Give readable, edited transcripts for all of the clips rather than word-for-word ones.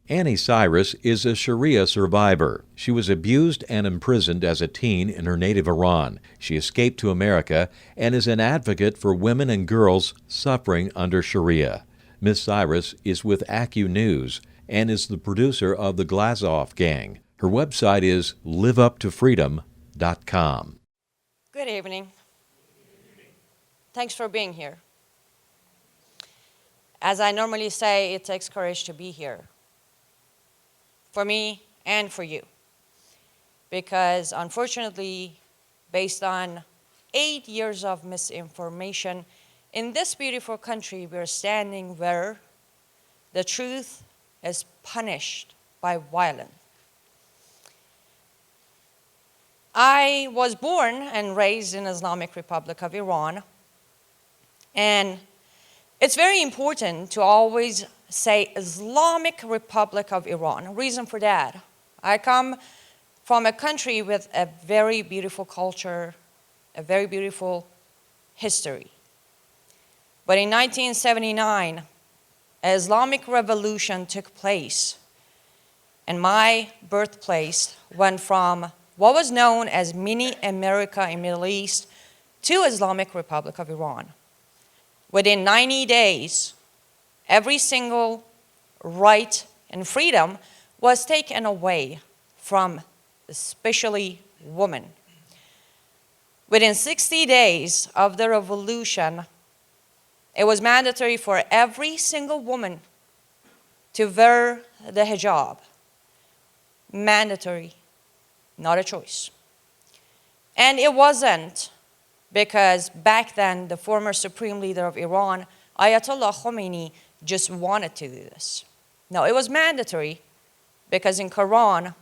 Anni Cyrus is a Sharia survivor. She was abused and imprisoned as a teen in her native Iran. She escaped to America and is an advocate for women and girls suffering under Sharia. Ms. Cyrus is with AccuNews News and is the producer of the Glazof Gang. Her website is liveuptofreedom.com. Good evening. Thanks for being here. As I normally say, it takes courage to be here. For me and for you. Because unfortunately, based on 8 years of misinformation, in this beautiful country, we're standing where the truth is punished by violence. I was born and raised in Islamic Republic of Iran, and it's very important to always say Islamic Republic of Iran. Reason for that, I come from a country with a very beautiful culture, a very beautiful history. But in 1979, an Islamic revolution took place, and my birthplace went from what was known as mini America in Middle East to Islamic Republic of Iran. Within 90 days, every single right and freedom was taken away from especially women. Within 60 days of the revolution, it was mandatory for every single woman to wear the hijab. Mandatory, not a choice. And it wasn't because back then the former supreme leader of Iran, Ayatollah Khomeini, just wanted to do this. No, it was mandatory because in Quran,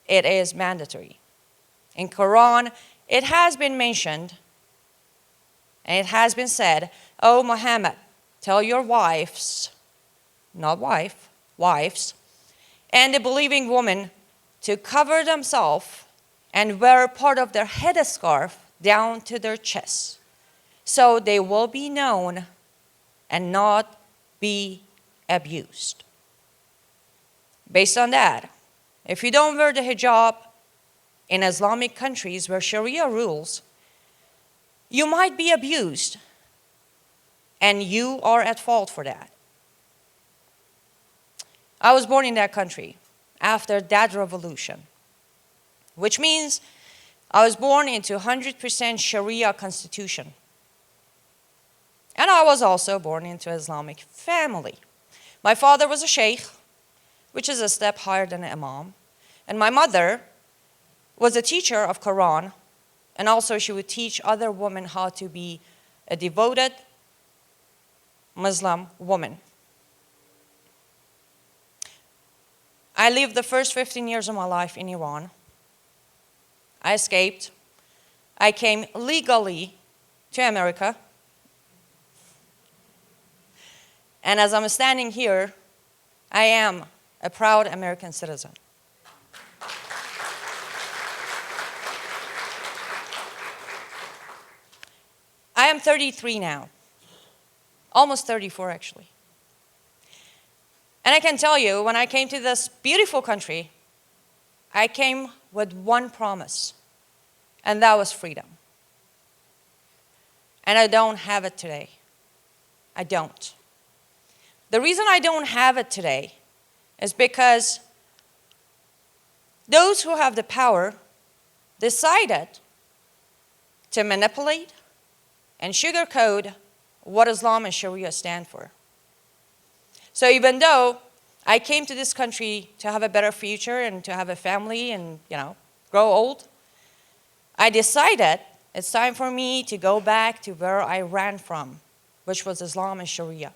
it is mandatory. In Quran, it has been mentioned and it has been said, "Oh Muhammad, tell your wives," not wife, wives, "and the believing woman to cover themselves and wear part of their headscarf down to their chests, so they will be known and not be abused." Based on that, if you don't wear the hijab in Islamic countries where Sharia rules, you might be abused, and you are at fault for that. I was born in that country after that revolution, which means I was born into 100% Sharia constitution. And I was also born into an Islamic family. My father was a sheikh, which is a step higher than an imam. And my mother was a teacher of Quran, and also she would teach other women how to be a devoted Muslim woman. I lived the first 15 years of my life in Iran. I escaped. I came legally to America. And as I'm standing here, I am a proud American citizen. I am 33 now, almost 34 actually. And I can tell you, when I came to this beautiful country, I came with one promise, and that was freedom. And I don't have it today. I don't. The reason I don't have it today is because those who have the power decided to manipulate and sugarcoat what Islam and Sharia stand for. So even though I came to this country to have a better future and to have a family and, grow old, I decided it's time for me to go back to where I ran from, which was Islam and Sharia.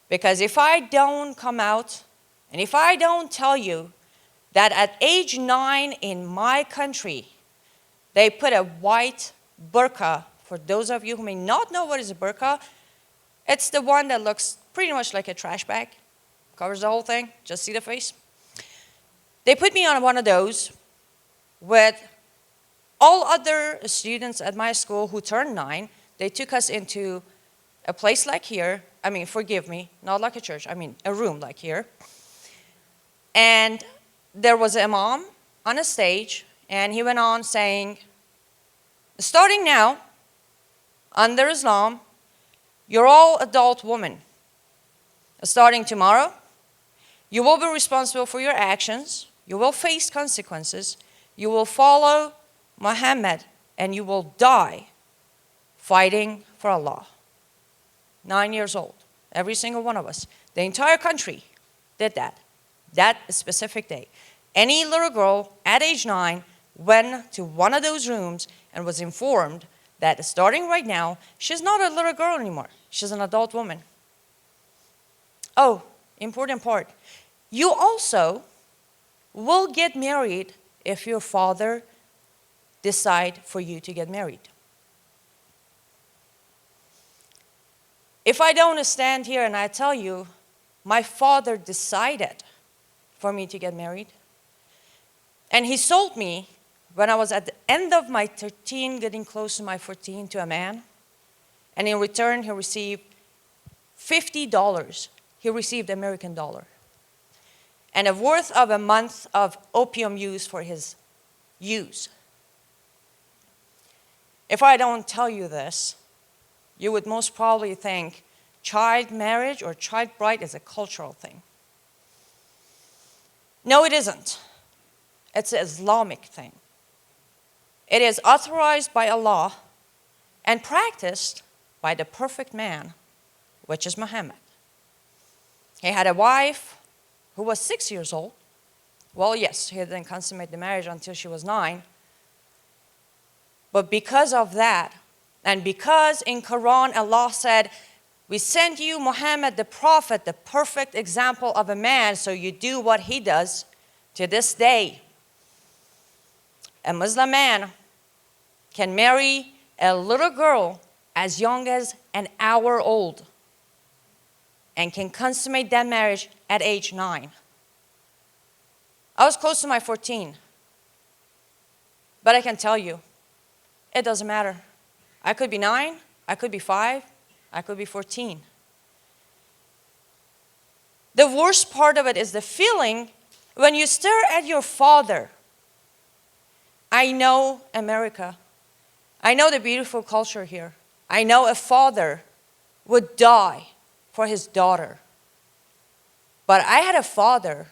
Because if I don't come out, and if I don't tell you that at age 9 in my country, they put a white burqa. For those of you who may not know what is a burqa, it's the one that looks pretty much like a trash bag, covers the whole thing, just see the face. They put me on one of those with all other students at my school who turned 9. They took us into a place like here, forgive me, not like a church, a room like here. And there was an imam on a stage, and he went on saying, starting now, under Islam, you're all adult women. Starting tomorrow, you will be responsible for your actions. You will face consequences. You will follow Muhammad, and you will die fighting for Allah. 9 years old, every single one of us. The entire country did that specific day. Any little girl at age 9 went to one of those rooms and was informed that starting right now, she's not a little girl anymore. She's an adult woman. Oh, important part. You also will get married if your father decide for you to get married. If I don't stand here and I tell you, my father decided for me to get married, and he sold me when I was at the end of my 13, getting close to my 14, to a man, and in return he received $50. He received American dollar, and a worth of a month of opium use for his use. If I don't tell you this, you would most probably think child marriage or child bride is a cultural thing. No, it isn't. It's an Islamic thing. It is authorized by Allah and practiced by the perfect man, which is Muhammad. He had a wife who was 6 years old. Well, yes, he didn't consummate the marriage until she was 9. But because of that, and because in Quran Allah said, we sent you Muhammad the prophet, the perfect example of a man, so you do what he does, to this day, a Muslim man can marry a little girl as young as an hour old and can consummate that marriage at age 9. I was close to my 14, but I can tell you, it doesn't matter. I could be 9, I could be 5, I could be 14. The worst part of it is the feeling when you stare at your father. I know America. I know the beautiful culture here. I know a father would die for his daughter. But I had a father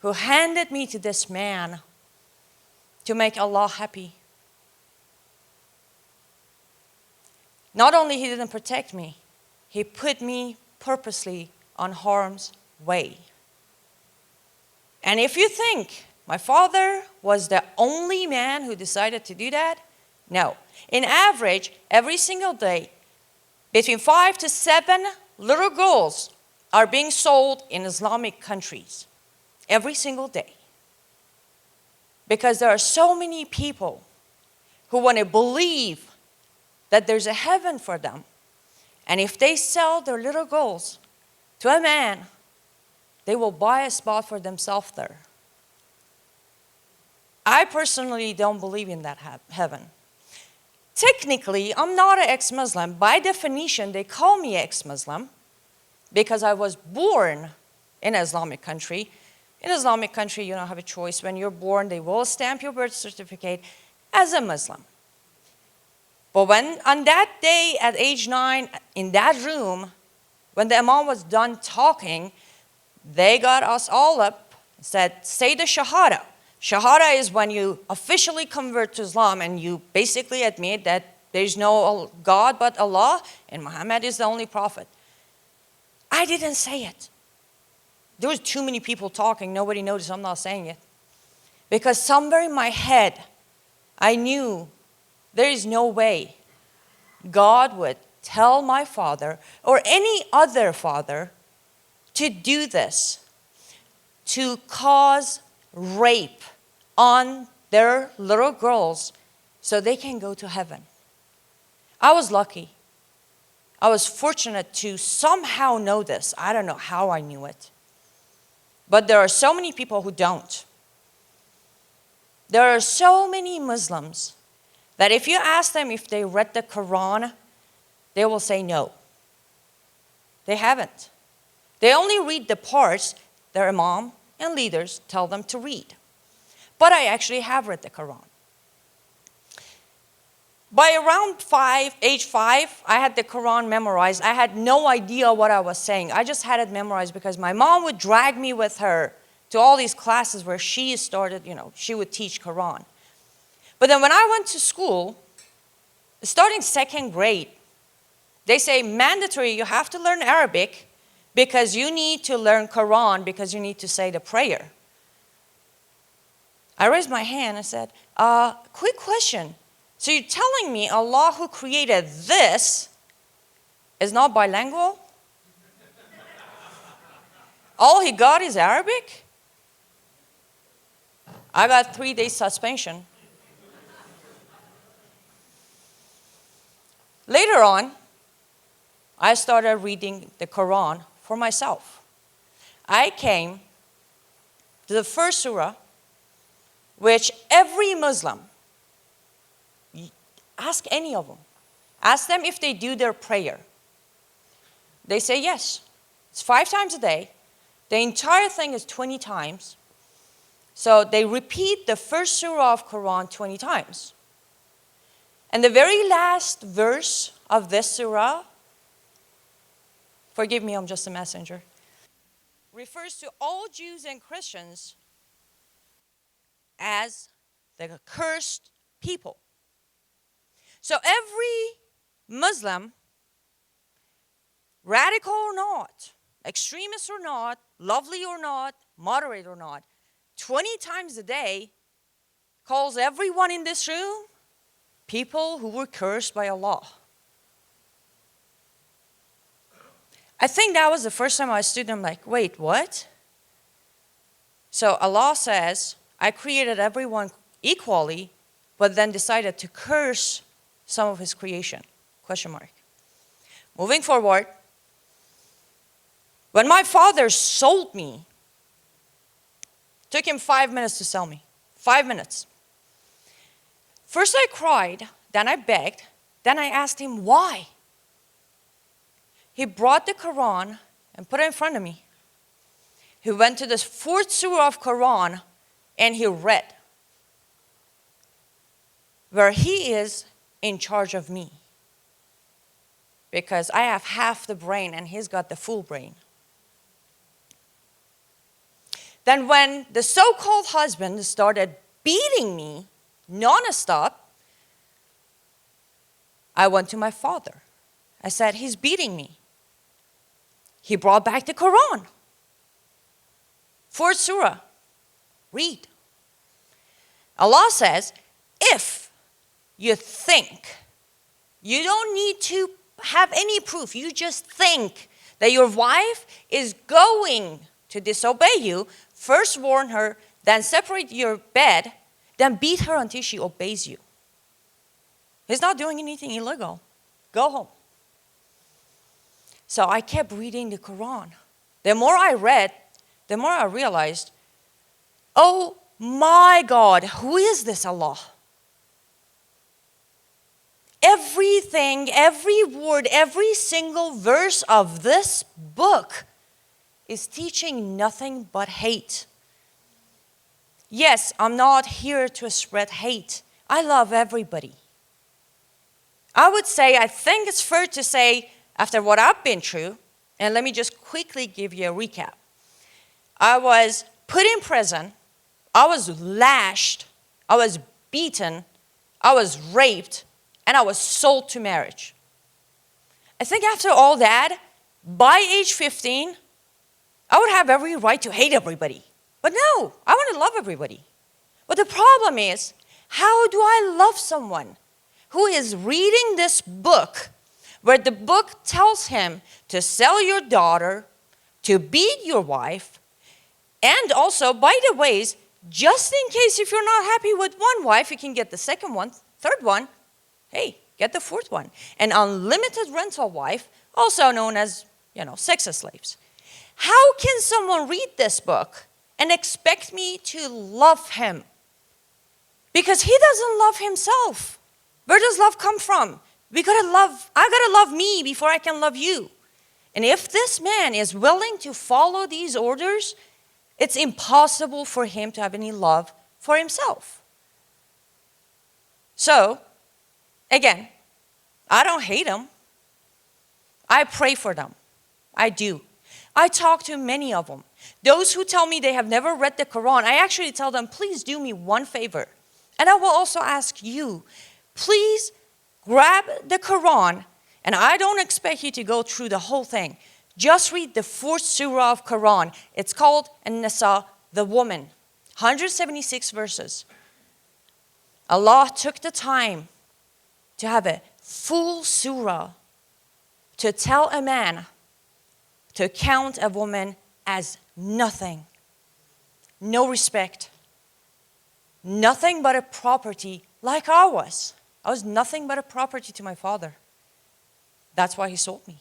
who handed me to this man to make Allah happy. Not only he didn't protect me, he put me purposely on harm's way. And if you think my father was the only man who decided to do that, no. In average, every single day, between 5 to 7 little girls are being sold in Islamic countries. Every single day. Because there are so many people who want to believe that there's a heaven for them. And if they sell their little girls to a man, they will buy a spot for themselves there. I personally don't believe in that heaven. Technically, I'm not an ex-Muslim. By definition, they call me ex-Muslim because I was born in an Islamic country. In an Islamic country, you don't have a choice. When you're born, they will stamp your birth certificate as a Muslim. But when, on that day at age 9, in that room, when the imam was done talking, they got us all up and said, say the Shahada. Shahada is when you officially convert to Islam and you basically admit that there's no God but Allah and Muhammad is the only prophet. I didn't say it. There was too many people talking. Nobody noticed I'm not saying it. Because somewhere in my head, I knew there is no way God would tell my father or any other father to do this, to cause rape on their little girls so they can go to heaven. I was lucky. I was fortunate to somehow know this. I don't know how I knew it. But there are so many people who don't. There are so many Muslims that if you ask them if they read the Quran, they will say no. They haven't. They only read the parts their imam and leaders tell them to read. But I actually have read the Quran. By around age 5, I had the Quran memorized. I had no idea what I was saying. I just had it memorized because my mom would drag me with her to all these classes where she started, she would teach Quran. But then when I went to school, starting 2nd grade, they say mandatory, you have to learn Arabic because you need to learn Quran because you need to say the prayer. I raised my hand and said, quick question. So you're telling me Allah who created this is not bilingual? All he got is Arabic? I got 3 days suspension. Later on, I started reading the Quran for myself. I came to the first surah, which every Muslim, ask any of them, ask them if they do their prayer. They say yes. It's 5 times a day. The entire thing is 20 times. So they repeat the first surah of Quran 20 times. And the very last verse of this surah, forgive me, I'm just a messenger, refers to all Jews and Christians as the cursed people. So every Muslim, radical or not, extremist or not, lovely or not, moderate or not, 20 times a day calls everyone in this room people who were cursed by Allah. I think that was the first time I stood and I'm like, wait, what? So Allah says, I created everyone equally, but then decided to curse some of his creation, ? Moving forward, when my father sold me, took him 5 minutes to sell me, 5 minutes. First I cried, then I begged, then I asked him why. He brought the Quran and put it in front of me. He went to the 4th surah of Quran and he read, where he is in charge of me. Because I have half the brain and he's got the full brain. Then when the so-called husband started beating me non-stop, I went to my father. I said, he's beating me. He brought back the Quran. 4th surah, read. Allah says, if you think, you don't need to have any proof, you just think that your wife is going to disobey you, first warn her, then separate your bed, then beat her until she obeys you. He's not doing anything illegal. Go home. So I kept reading the Quran. The more I read, the more I realized, oh my God, who is this Allah? Everything, every word, every single verse of this book is teaching nothing but hate. Yes, I'm not here to spread hate. I love everybody. I would say, I think it's fair to say, after what I've been through, and let me just quickly give you a recap. I was put in prison, I was lashed, I was beaten, I was raped, and I was sold to marriage. I think after all that, by age 15, I would have every right to hate everybody. But no, I want to love everybody. But the problem is, how do I love someone who is reading this book, where the book tells him to sell your daughter, to beat your wife, and also, by the ways, just in case if you're not happy with one wife, you can get the second one, third one, hey, get the 4th one. An unlimited rental wife, also known as, sex slaves. How can someone read this book and expect me to love him? Because he doesn't love himself. Where does love come from? I gotta love me before I can love you. And if this man is willing to follow these orders, it's impossible for him to have any love for himself. So, again, I don't hate them. I pray for them. I do. I talk to many of them. Those who tell me they have never read the Quran, I actually tell them, please do me one favor. And I will also ask you, please grab the Quran, and I don't expect you to go through the whole thing. Just read the 4th surah of Quran. It's called An-Nisa, the woman. 176 verses. Allah took the time to have a full surah to tell a man to count a woman as nothing. No respect. Nothing but a property like I was. I was nothing but a property to my father. That's why he sold me.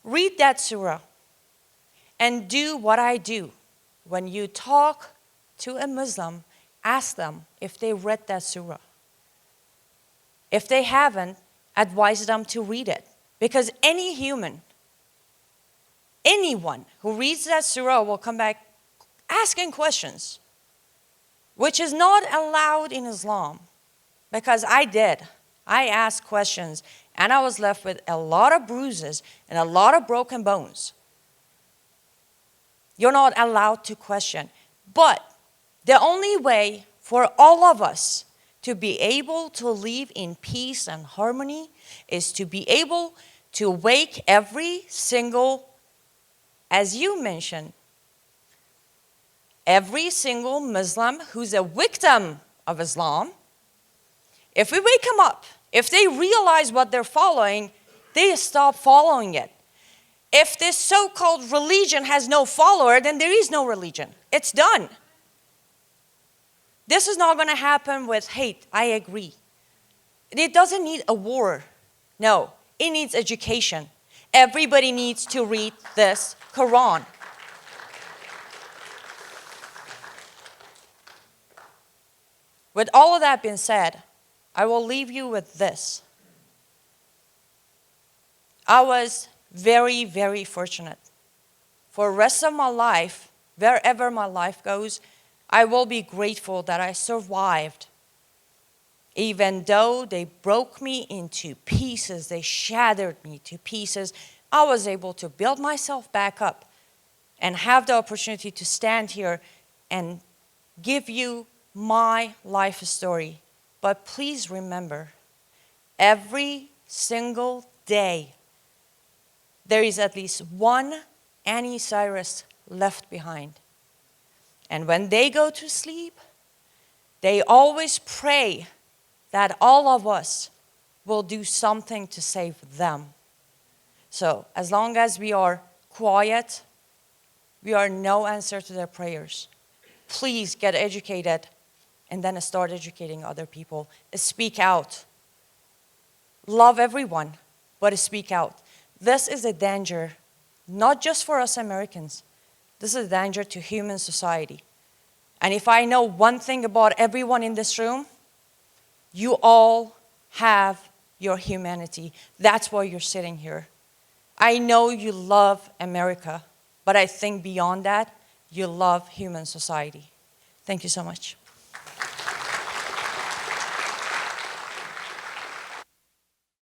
Read that surah and do what I do. When you talk to a Muslim, ask them if they read that surah. If they haven't, advise them to read it. Because any human, anyone who reads that surah will come back asking questions, which is not allowed in Islam. Because I did. I asked questions, and I was left with a lot of bruises and a lot of broken bones. You're not allowed to question. But the only way for all of us to be able to live in peace and harmony is to be able to wake every single, as you mentioned, every single Muslim who's a victim of Islam. If we wake them up, if they realize what they're following, they stop following it. If this so-called religion has no follower, then there is no religion. It's done. This is not going to happen with hate. I agree. It doesn't need a war. No, it needs education. Everybody needs to read this Quran. With all of that being said, I will leave you with this. I was very, very fortunate. For the rest of my life, wherever my life goes, I will be grateful that I survived. Even though they broke me into pieces, they shattered me to pieces, I was able to build myself back up and have the opportunity to stand here and give you my life story. But please remember, every single day, there is at least one Anni Cyrus left behind. And when they go to sleep, they always pray that all of us will do something to save them. So as long as we are quiet, we are no answer to their prayers. Please get educated and then start educating other people. Speak out. Love everyone, but speak out. This is a danger, not just for us Americans. This is a danger to human society. And if I know one thing about everyone in this room, you all have your humanity. That's why you're sitting here. I know you love America, but I think beyond that, you love human society. Thank you so much.